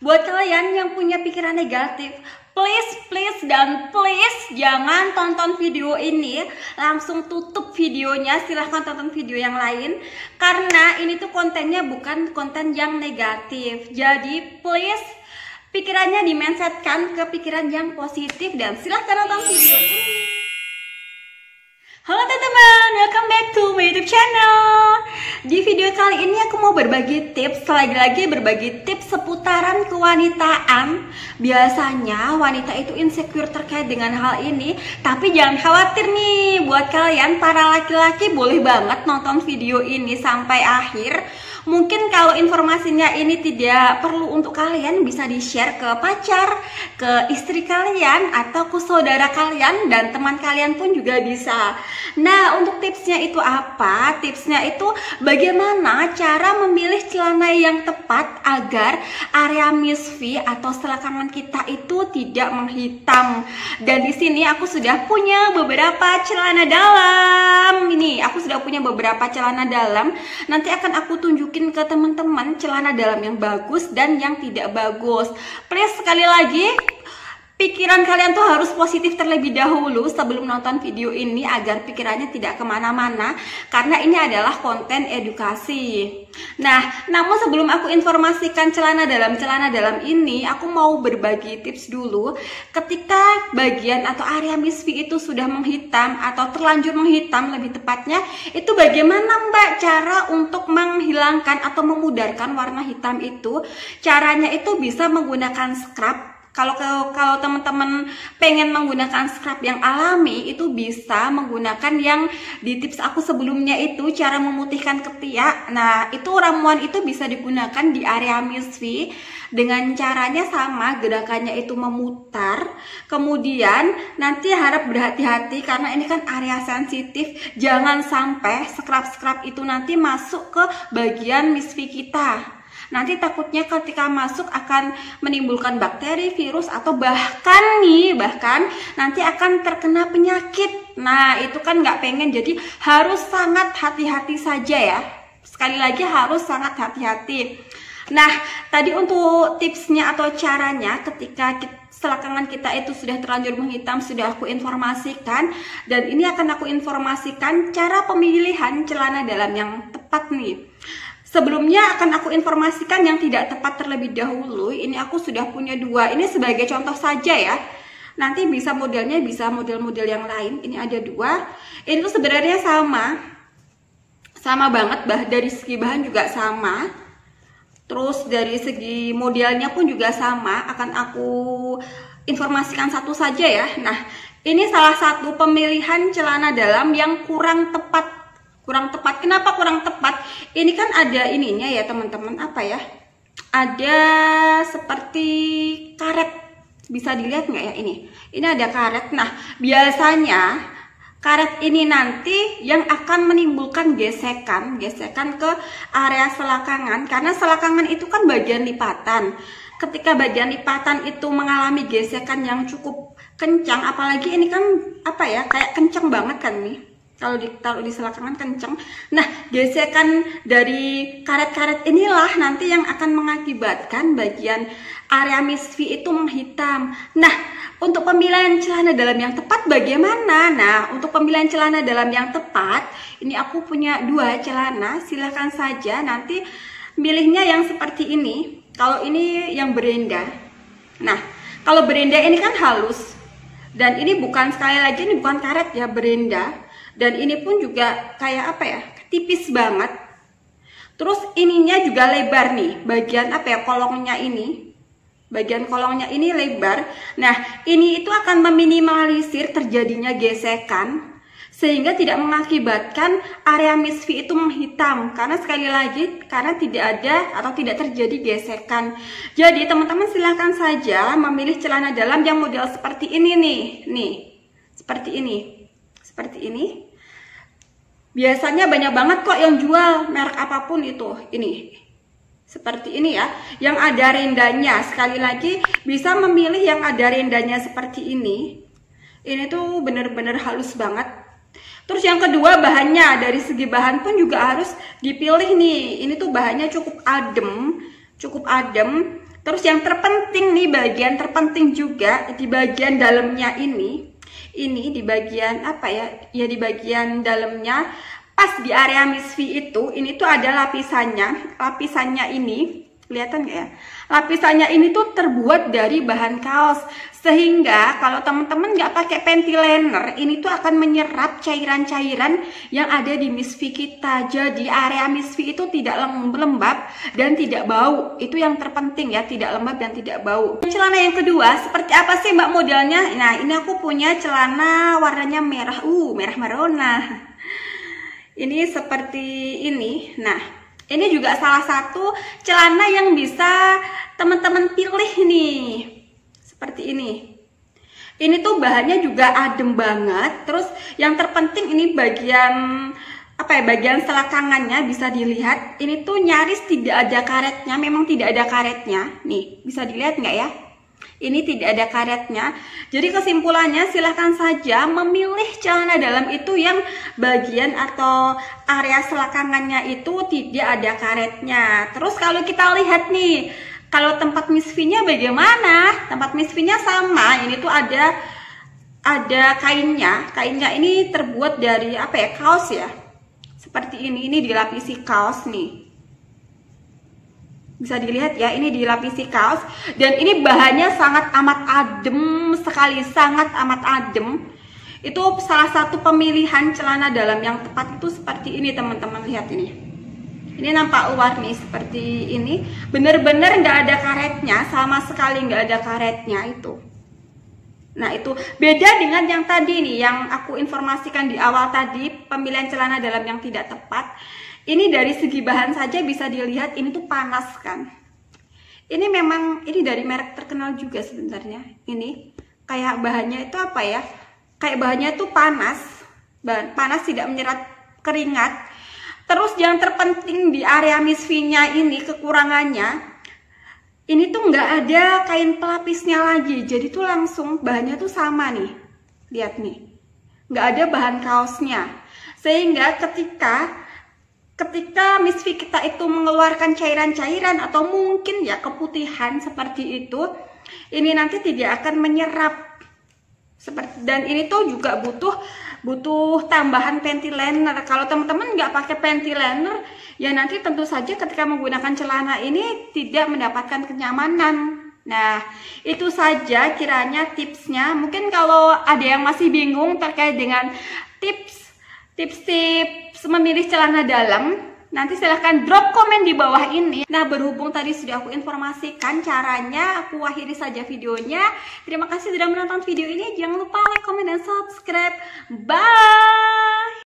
Buat kalian yang punya pikiran negatif, please dan please jangan tonton video ini, langsung tutup videonya, silahkan tonton video yang lain. Karena ini tuh kontennya bukan konten yang negatif. Jadi please pikirannya di-mindsetkan ke pikiran yang positif dan silahkan nonton video ini. Halo teman-teman, welcome back to my YouTube channel. Di video kali ini aku mau berbagi tips, lagi-lagi berbagi tips seputaran kewanitaan. Biasanya wanita itu insecure terkait dengan hal ini, tapi jangan khawatir nih, buat kalian para laki-laki boleh banget nonton video ini sampai akhir. Mungkin kalau informasinya ini tidak perlu untuk kalian, bisa di-share ke pacar, ke istri kalian, atau ke saudara kalian, dan teman kalian pun juga bisa. Nah, untuk tipsnya itu apa? Tipsnya itu bagaimana cara memilih celana yang tepat agar area misfi atau selakangan kita itu tidak menghitam. Dan di sini aku sudah punya beberapa celana dalam. Ini aku sudah punya beberapa celana dalam. Nanti akan aku tunjukin ke teman-teman celana dalam yang bagus dan yang tidak bagus. Please sekali lagi, pikiran kalian tuh harus positif terlebih dahulu sebelum nonton video ini agar pikirannya tidak kemana-mana, karena ini adalah konten edukasi. Nah, namun sebelum aku informasikan celana dalam ini, aku mau berbagi tips dulu. Ketika bagian atau area misfi itu sudah menghitam atau terlanjur menghitam lebih tepatnya, itu bagaimana Mbak cara untuk menghilangkan atau memudarkan warna hitam itu? Caranya itu bisa menggunakan scrub. Kalau teman-teman pengen menggunakan scrub yang alami, itu bisa menggunakan yang di tips aku sebelumnya itu, cara memutihkan ketiak. Nah, itu ramuan itu bisa digunakan di area misfi. Dengan caranya sama, gerakannya itu memutar. Kemudian nanti harap berhati-hati karena ini kan area sensitif. Jangan sampai scrub-scrub itu nanti masuk ke bagian misfi kita. Nanti takutnya ketika masuk akan menimbulkan bakteri, virus, atau bahkan nanti akan terkena penyakit. Nah, itu kan nggak pengen, jadi harus sangat hati-hati saja ya. Sekali lagi harus sangat hati-hati. Nah, tadi untuk tipsnya atau caranya ketika selakangan kita itu sudah terlanjur menghitam, sudah aku informasikan. Dan ini akan aku informasikan cara pemilihan celana dalam yang tepat nih. Sebelumnya akan aku informasikan yang tidak tepat terlebih dahulu. Ini aku sudah punya dua. Ini sebagai contoh saja ya. Nanti bisa modelnya, bisa model-model yang lain. Ini ada dua. Ini tuh sebenarnya sama banget, dari segi bahan juga sama. Terus dari segi modelnya pun juga sama. Akan aku informasikan satu saja ya. Nah, ini salah satu pemilihan celana dalam yang kurang tepat. Kenapa kurang tepat? Ini kan ada ininya ya teman-teman, apa ya? Ada seperti karet. Bisa dilihat nggak ya ini? Ini ada karet. Nah, biasanya karet ini nanti yang akan menimbulkan gesekan ke area selakangan, karena selakangan itu kan bagian lipatan. Ketika bagian lipatan itu mengalami gesekan yang cukup kencang, apalagi ini kan apa ya, kayak kencang banget kan nih. Kalau ditaruh di selakangan kenceng. Nah, gesekan dari karet-karet inilah nanti yang akan mengakibatkan bagian area misfi itu menghitam. Nah, untuk pemilihan celana dalam yang tepat bagaimana? Nah, untuk pemilihan celana dalam yang tepat, ini aku punya dua celana. Silahkan saja nanti milihnya yang seperti ini. Kalau ini yang berenda. Nah, kalau berenda ini kan halus. Dan ini bukan, sekali lagi ini bukan karet ya, berenda. Dan ini pun juga kayak apa ya, tipis banget. Terus ininya juga lebar nih, bagian apa ya, kolongnya ini. Bagian kolongnya ini lebar. Nah, ini itu akan meminimalisir terjadinya gesekan, sehingga tidak mengakibatkan area misfi itu menghitam. Karena sekali lagi, karena tidak ada atau tidak terjadi gesekan. Jadi teman-teman silahkan saja memilih celana dalam yang model seperti ini nih. Seperti ini. Biasanya banyak banget kok yang jual, merek apapun itu. Ini seperti ini ya, yang ada rendanya. Sekali lagi bisa memilih yang ada rendanya seperti ini. Ini tuh bener-bener halus banget. Terus yang kedua, bahannya, dari segi bahan pun juga harus dipilih nih. Ini tuh bahannya cukup adem. Terus yang terpenting nih, bagian terpenting juga di bagian dalamnya ini di bagian apa ya? Ya di bagian dalamnya pas di area misfi itu, ini tuh ada lapisannya. Lapisannya ini kelihatan nggak ya? Lapisannya ini tuh terbuat dari bahan kaos, sehingga kalau teman-teman nggak pakai panty liner, ini tuh akan menyerap cairan-cairan yang ada di misfi kita. Jadi area misfi itu tidak lembab dan tidak bau. Itu yang terpenting ya, tidak lembab dan tidak bau. Celana yang kedua, seperti apa sih Mbak modelnya? Nah, ini aku punya celana warnanya merah, merah marona. Ini seperti ini. Nah, ini juga salah satu celana yang bisa teman-teman pilih nih. Seperti ini. Ini tuh bahannya juga adem banget. Terus yang terpenting ini bagian apa ya? Bagian selakangannya bisa dilihat. Ini tuh nyaris tidak ada karetnya. Memang tidak ada karetnya. Nih, bisa dilihat nggak ya? Ini tidak ada karetnya. Jadi kesimpulannya silahkan saja memilih celana dalam itu yang bagian atau area selakangannya itu tidak ada karetnya. Terus kalau kita lihat nih, kalau tempat misfinya bagaimana? Tempat misfinya sama. Ini tuh ada kainnya. Kainnya ini terbuat dari apa ya? Kaos ya. Seperti ini dilapisi kaos nih. Bisa dilihat ya, ini dilapisi kaos dan ini bahannya sangat amat adem sekali, sangat amat adem. Itu salah satu pemilihan celana dalam yang tepat itu seperti ini teman-teman, lihat ini. Ini nampak luar nih seperti ini, bener-bener nggak ada karetnya, sama sekali nggak ada karetnya itu. Nah itu beda dengan yang tadi nih, yang aku informasikan di awal tadi, pemilihan celana dalam yang tidak tepat. Ini dari segi bahan saja bisa dilihat ini tuh panas kan. Ini memang ini dari merek terkenal juga sebenarnya. Ini kayak bahannya itu apa ya? Kayak bahannya tuh panas. Panas tidak menyerap keringat. Terus yang terpenting di area misfinya ini kekurangannya. Ini tuh nggak ada kain pelapisnya lagi. Jadi tuh langsung bahannya tuh sama nih. Lihat nih. Nggak ada bahan kaosnya. Sehingga ketika misfi kita itu mengeluarkan cairan-cairan atau mungkin ya keputihan seperti itu, ini nanti tidak akan menyerap. Dan ini tuh juga butuh tambahan panty liner. Kalau teman-teman nggak pakai panty liner, ya nanti tentu saja ketika menggunakan celana ini tidak mendapatkan kenyamanan. Nah, itu saja kiranya tipsnya. Mungkin kalau ada yang masih bingung terkait dengan tips memilih celana dalam, nanti silahkan drop komen di bawah ini. Nah, berhubung tadi sudah aku informasikan caranya, aku akhiri saja videonya. Terima kasih sudah menonton video ini. Jangan lupa like, komen, dan subscribe. Bye!